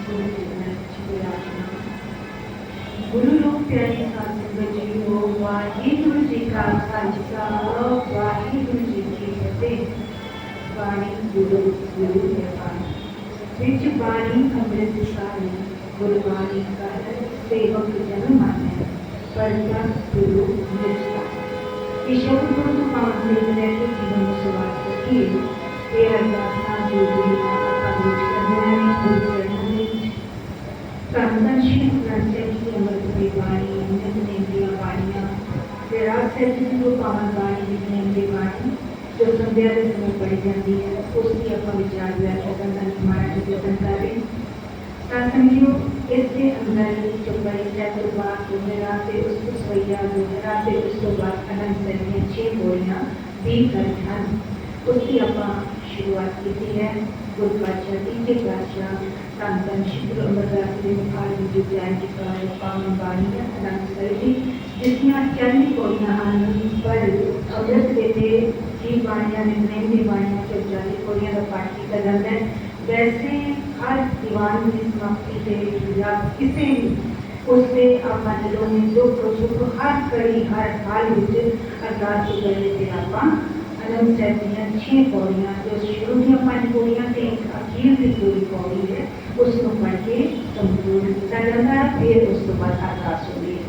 गुरु चरणन च विराजमान। गुरु रूप प्यारी साध संगत जीओ, वाहिगुरु जी का खालसा, वाहिगुरु जी की फतेह। बाणी गुरु गुरु व्यापार विच बाणी अमृत सारी, गुरबाणी का सेवक जन माने, पर गुरु निष्ठा। ये शब्द गुरु तो पावन देव रहते जीवन में सवार सकी ये अरदासा जो गुरु माता का बीच करना है गुरु चरणों में धन श्री ग्रंथ ਸਾਹਿਬ की अमृत की बाणी नित्य ਦੀਆਂ ਬਾਣੀਆਂ ਵਿਰਾਜ ਸਾਹਿਬ ਜੀ ਦੀ ਪਾਵਨ ਬਾਣੀ ਨਿਤਨੇਮ ਦੀ ਬਾਣੀ जो संध्या के समय पढ़ी जाती है उसकी अपना विचार व्याख्या करना हमारा जो यत्न करें संगियों इसके अंदर जो बड़ी चतुर्वाद जो मेरा से उसको सवैया जो मेरा से उसको बाद अनंत से 6 गोलियां दी कर ध्यान उसकी अपना शुरुआत की है। गुरु पातशाह तीजे पातशाह धन श्री अमरदास जी मुखार जो ज्ञान की पावन बाणी है अनंत साहिब जी जिसमें 40 गोलियां आनंद पर अमृत देते जी बाणियां नितनेम की बाणियां जो 40 गोलियां का पाठ किया जाता है। वैसे हर दीवान की समाप्ति से या किसी भी उससे आप दिलों में दुख सुख हर कड़ी हर हाल में अरदास करने से आप अनंत साहिब ਦੀਆਂ 6 पौड़ियां जो शुरू ਦੀਆਂ 5 पौड़ियां से अखीर की पूरी पौड़ी है उसको पढ़ के संपूर्ण किया जाता है। फिर उसके बाद अरदास होती है।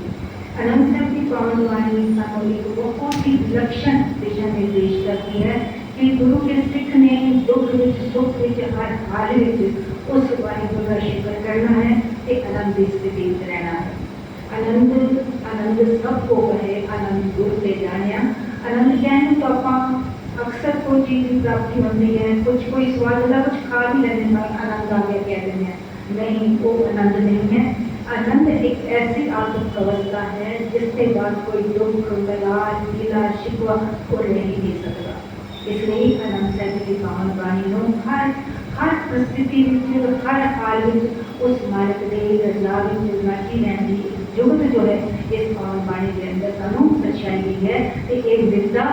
अनंत साहिब की पावन वाणी सानू एक बहुत ही विलक्षण दिशा निर्देश करती है कि गुरु के सिख ने दुख विच सुख विच हर हाल विच उस वाहिगुरू का शुक्र करना है ते आनंद की स्थिति में रहना है। आनंद आनंद सबको कहे आनंद गुरु से जानिया। आनंद कहने तो आप अक्सर कोई चीज़ की प्राप्ति होती है कुछ कोई स्वाद होता कुछ खा भी लेने में आनंद आ गया कह देते हैं नहीं वो आनंद नहीं है। आनंद एक ऐसी आत्मिक अवस्था है जिसके बाद कोई दुख दरार गीला शिकवा को रह ही नहीं सकता। इसलिए आनंद साहिब की पावन बाणी को हर परिस्थिति में हर हाल में उस मालिक के रजा में नाची रहने की जुगत जो है इस पावन बाणी के अंदर सानू दर्शाई गई है कि एक विद्या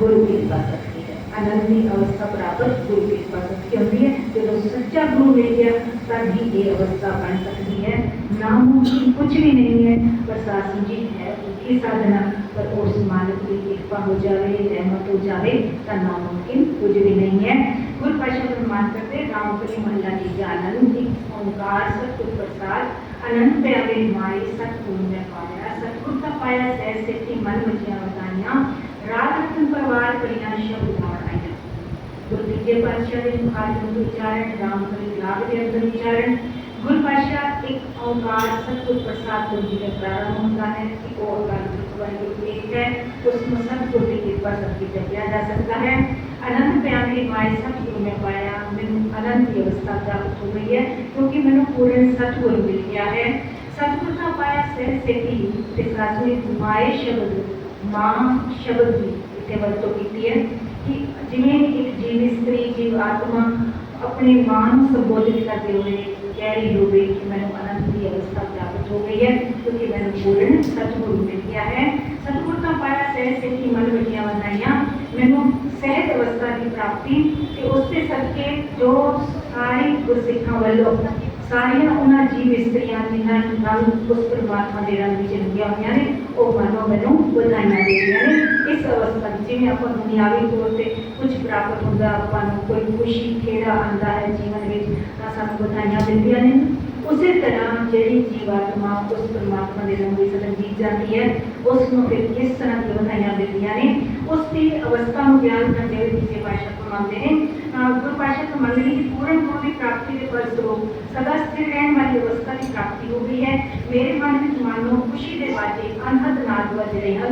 गुरु की कृपा सकती है। आनंद की अवस्था प्राप्त गुरु की कृपा सकती होती है जो सच्चा गुरु मिल गया तब ही ये अवस्था बन सकती है। नामुमकिन कुछ भी नहीं है पर शासन जी है उसकी साधना पर उस मालिक की कृपा हो जाए रहमत हो जाए तो नामुमकिन कुछ भी नहीं है। गुरु पातशाह फरमान करते रामकली महला की आनंद की ओंकार सतगुर प्रसाद आनंद पे अवे माई सतगुरु ने पाया सतगुर का पाया सह सिद्धि मन मचिया बताइया रात रतन परवार परियां शब्द आया। गुरु तीजे पातशाह के मुखार में उच्चारण रामकली लाभ के अंदर उच्चारण गुरु पातशाह एक ओंकार सतगुर प्रसाद गुरु जी का प्रारंभ होता है कि ओंकार एक है उसमें सतगुरु की कृपा सबकी जपया जा सकता है। अनंत प्यारी माई सतगुरु में पाया मैंने अनंत की अवस्था प्राप्त हो गई है क्योंकि मैंने पूर्ण सतगुरु मिल गया है। सतगुरु का पाया सह से माए शब्द मां शब्द भी इतने वरतों की है कि जिमें एक जीव स्त्री जीव आत्मा अपने मां संबोधित करते हुए कह रही हो गई कि मैंने अनंत की अवस्था प्राप्त हो गई है क्योंकि मैंने पूर्ण सतगुरु मिल गया है। सतगुरु का पाया सह से की मन बटिया बनाइया मैनू सहज अवस्था की प्राप्ति ते उससे सदके जो सारी गुरसिखां वालों सारिया उन्होंने जीव स्त्रियां जिन्होंने उस परमात्मा के रंग में लगिया हुई ने वो मानो मैनू बधाइयां देंदियां ने। इस अवस्था में जिवें आपां दुनियावी तौर पर कुछ प्राप्त होंदा आपां नूं कोई खुशी खेड़ा आंदा है जीवन में तां सानूं बधाइयां मिलदियां ने। उसी तरह जिहड़ी जीवात्मा उस परमात्मा के रंग में रंगी जाती है उसनूं फिर किस तरह की बधाइयां मिलदियां ने उसकी अवस्था को बयान करते हुए तीजे पातशाह फरमाते हैं गुरु पातशाह तो मंडली की पूर्ण गुरु की प्राप्ति के फलस्वरूप सदा स्थिर रहने वाली अवस्था की प्राप्ति हो गई है। मेरे मन में मानो खुशी के बाजे अनहद नाद बज रहे हैं।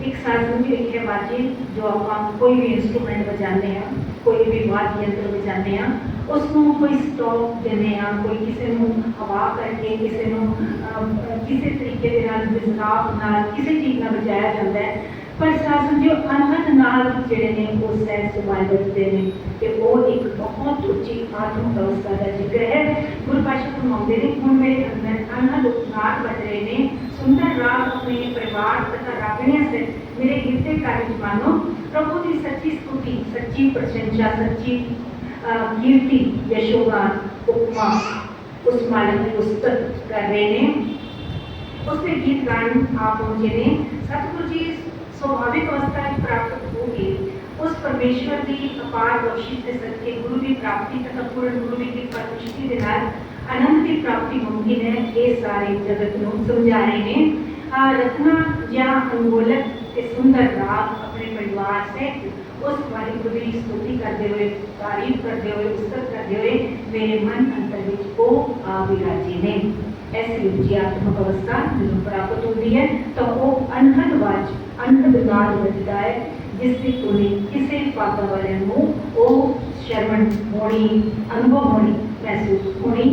एक साधु की लिखे बाजे जो आप कोई भी इंस्ट्रूमेंट बजाते हैं कोई भी वाद्य यंत्र बजाते हैं उसको कोई स्टॉप देने कोई किसी को हवा करके किसी तरीके के नाल विस्तार नाल किसी चीज़ का बजाया जाता है पर शासन जो अनहद नाल जिहड़े ने वो सह सुभाए बजते हैं कि वो एक बहुत उच्ची आत्मिक अवस्था का जिक्र है। गुरु पातशाह फरमाते हैं हुण मेरे अंदर अनहद नाद बज रहे ने सुंदर राग अपने परिवार तथा रागणियों से मेरे हृदय कार्य मानो प्रभु की सच्ची स्तुति सच्ची प्रशंसा सच्ची कीर्ति यशोगान उपमा उस मालिक की उस्तत कर रहे हैं। उससे गीत गान आप पहुंचे ने सतगुरु जी स्वाभाविक अवस्था प्राप्त होगी उस परमेश्वर की अपार बख्शिश के सदके गुरु की प्राप्ति तथा पूर्ण गुरु की कृपा दृष्टि के नाल आनंद की प्राप्ति मुमकिन है। ये सारे जगत को समझा रहे हैं। रत्ना या अंगोलक के सुंदर राग अपने परिवार से उस वाहिगुरु की स्तुति करते हुए, तारीफ करते हुए, उस्तत करते हुए मेरे मन अंतर विच को विराजे ने। ऐसी उच्ची आत्मक अवस्था जो प्राप्त होती है तो वो अनहद वाच अनहद नाद बजता है जिससे उन्हें किसी वातावरण में वो श्रवण होनी, अनुभव होनी, महसूस होनी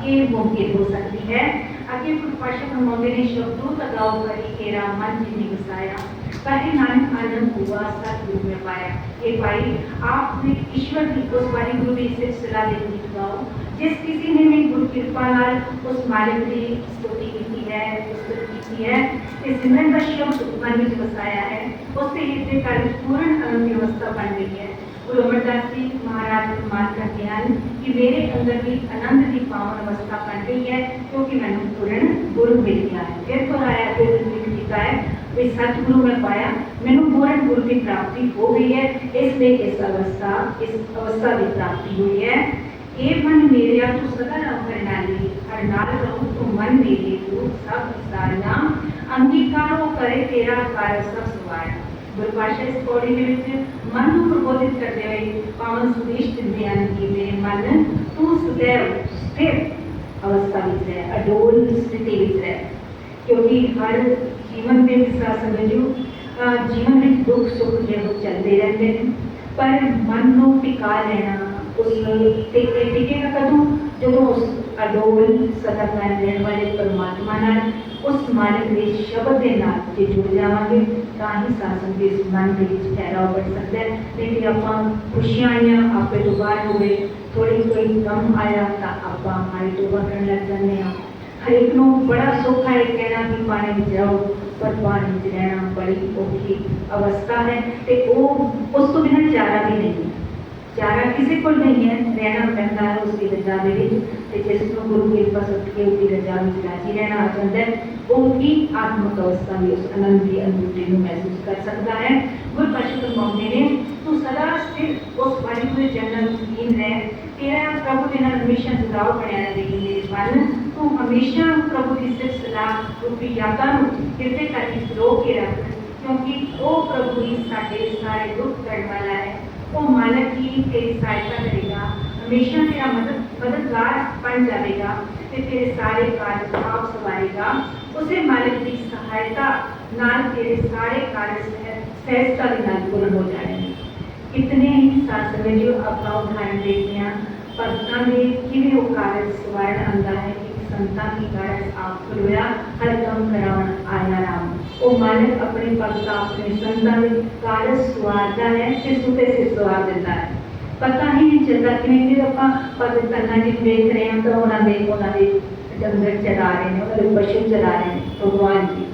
ये मुमकिन हो सकती है। आगे पाशा ब्रह्मोदय ने शब्दों तगाओ करी केरा मन जिन्हें बसाया पहले नानक आनंद हुआ सतगुरु में पाया। ये भाई आपने ईश्वर की उस वाली गुरु की सिलसिला देती गाओ जिस किसी ने भी गुरु कृपा नाल उस मालिक की स्तुति की है, स्तुति की है, इस सिमरन का शब्द मन में बसाया है, उससे हृदय का पूर्ण आनंद की अवस्था बन गई है। गुरु अमरदास जी महाराज मान करते हैं कि मेरे अंदर भी आनंद की पावन अवस्था बन गई है क्योंकि मैंने पूर्ण गुरु मिल गया है। फिर तो आया फिर लिखा है वे सतगुरु में पाया मैंने पूर्ण गुरु की प्राप्ति हो गई है, इसलिए इस अवस्था की प्राप्ति हुई है। ये मन मेरे तू सदा रहो करनाली हर नाल रहूं तो मन मेरे तू सब सारियां अंगीकारो करे तेरा कार्य सब सवार। गुरु पातशाह इस पौड़ी में मन को प्रबोधित करते हुए पावन सुदेश दिंदे हैं कि मेरे मन तू सदैव स्थिर अवस्था विच रह, अडोल स्थिति विच रह, क्योंकि हर जीवन में विसा समझो जीवन में दुख सुख जो चलते रहते हैं पर मन को टिका लेना उस टिकेगा कदों जो उस अडोल सदा कायम रहने वाले परमात्मा नाल उस मालिक के शब्द के नाल जे जुड़ जावांगे तां ही सासन के मन के विच ठहराव बढ़ सकता है। नहीं तो आपां खुशियां आईयां आपे तो बाहर हो गए, थोड़ी कोई गम आया तो आपां मारी तोबा करन लग जांदे हां। हर एक नूं बड़ा सौखा है कहना कि पानी विच रहो पर पानी विच रहना बड़ी औखी अवस्था है ते उस तो बिना चारा भी नहीं है। चारा किसी को नहीं है, रहना पैंदा है उसकी रजा दे जिसको गुरु की कृपा सदके उसकी रजा में राजी रहना आ जाता है वो ही आत्मक अवस्था में उस आनंद की अनुभूति को महसूस कर सकता है। गुरु पातशाह मामले ने तू सदा स्थिर उस वाली हुए जन्नत लीन रह, तेरा प्रभु के नाल हमेशा जुड़ाव बनया रहेगी मेरे मन, तू हमेशा प्रभु की सिर्फ सलाह रूपी यादां नूं हृदय करके रो के रख क्योंकि वो प्रभु ही साडे सारे दुख करने वाला है। वो मालिक ही तेरी सहायता करेगा, हमेशा तेरा मददगार बन जाएगा, तेरे सारे कार्य आप संवारेगा। उसे मालिक की सहायता नाल तेरे सारे कार्य सहजता के नाल पूर्ण हो जाएंगे। कितने ही शास्त्र जो अपना उदाहरण देखते हैं भगतां दे किवें वो कार्य संवारण आंदा है कि संतां की कार्य आप खुलया हर काम करावन आया राम। वो मालिक अपने भगत अपने संतां दे कार्य संवारदा है ते सुते से संवार देता है। पता ही नहीं चलता कि फिर आपां भगत करना जी देख रहे हैं तो उन्होंने डंगर चला रहे हैं, उन्होंने पशु चला रहे हैं भगवान जी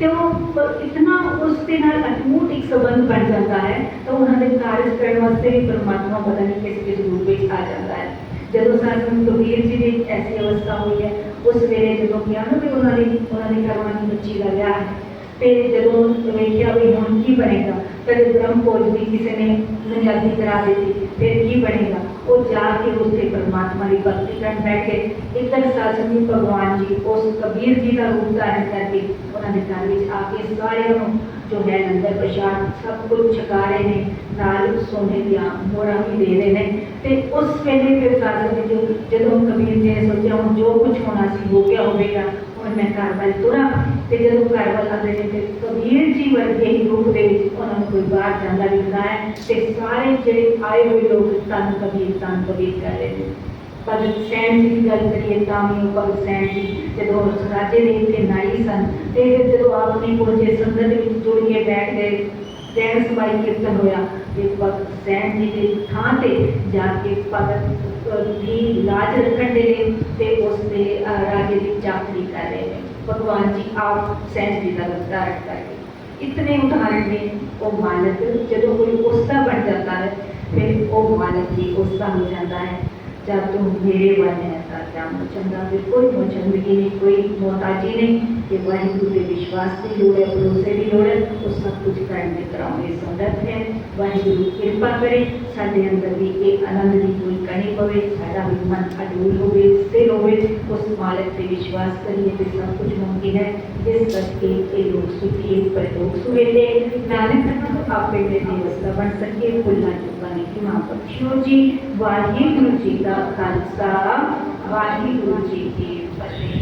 तो इतना उसके नाल अटूट एक संबंध बन जाता है तो उन्होंने कार्य करने वास्ते भी परमात्मा पता नहीं किस किस रूप में आ जाता है। जदों साधु कबीर जी की ऐसी अवस्था हुई है उस वेले जो किया ना भी उन्होंने करवानी बच्ची का ब्याह है फिर जदों वेख्या भी हुण की बनेगा कदे ब्रह्म खोज भी किसी ने निजाती करा देती फिर की बनेगा वो जाके उससे परमात्मा की भक्ति कर बैठे इधर साधु भगवान जी उस कबीर जी का रूप धारण करके उन्होंने घर में आके सारे जो है लंगर प्रसाद सब कुछ छका रहे हैं नाल सोने दियां मोहरां भी दे रहे हैं ते उस वेले फिर साधु जी जदों कबीर जी ने सोचा हुण जो कुछ होना सी हो गया होगा हुण मैं घर वाल तुरा ते जदों घर वाल आंदे ने ते कबीर जी वर्गे ही रूप दे विच उन्होंने कोई बाहर जांदा दिखदा है ते सारे जिहड़े आए हुए लोग धन कबीर कर रहे हैं। भगत सैन जी की गल करिए भी भगत सैन जी जो राजे ने इतने नाई सन तो जो आपने पहुंचे संगत में जुड़ के बैठ गए जैन सबाई कीर्तन होया भगत सैन जी के थां से जाके भगत की लाज रखने के लिए उसके राजे की चाकरी कर रहे हैं। भगवान जी आप सैन जी का धारण करके इतने उदाहरण ने वो मालिक जो कोई उसका बन जाता है फिर वो मालिक जी उसका हो जाता है। जब तुम मेरे वाल है क्या चंदा फिर कोई चंदगी नहीं, कोई मोहताजी नहीं कि वाहिगुरु के विश्वास की लोड़ है, भरोसे की लोड़ है, वो सब कुछ करने कराने समर्थ है। वाहिगुरु कृपा करे साडे अंदर भी एक आनंद की कोई कमी पवे, साडा भी मन अडूल होवे, स्थिर होवे, उस मालिक पे विश्वास करिए तो सब कुछ मुमकिन है। इस करके ये लोग सुखी पर लोग सुहेले नानक करना तो आपे दे व्यवस्था बन सके। भुलना चुकाने की मां बख्शो जी। वाहिगुरु जी का खालसा, वाहिगुरु जी की फतेह।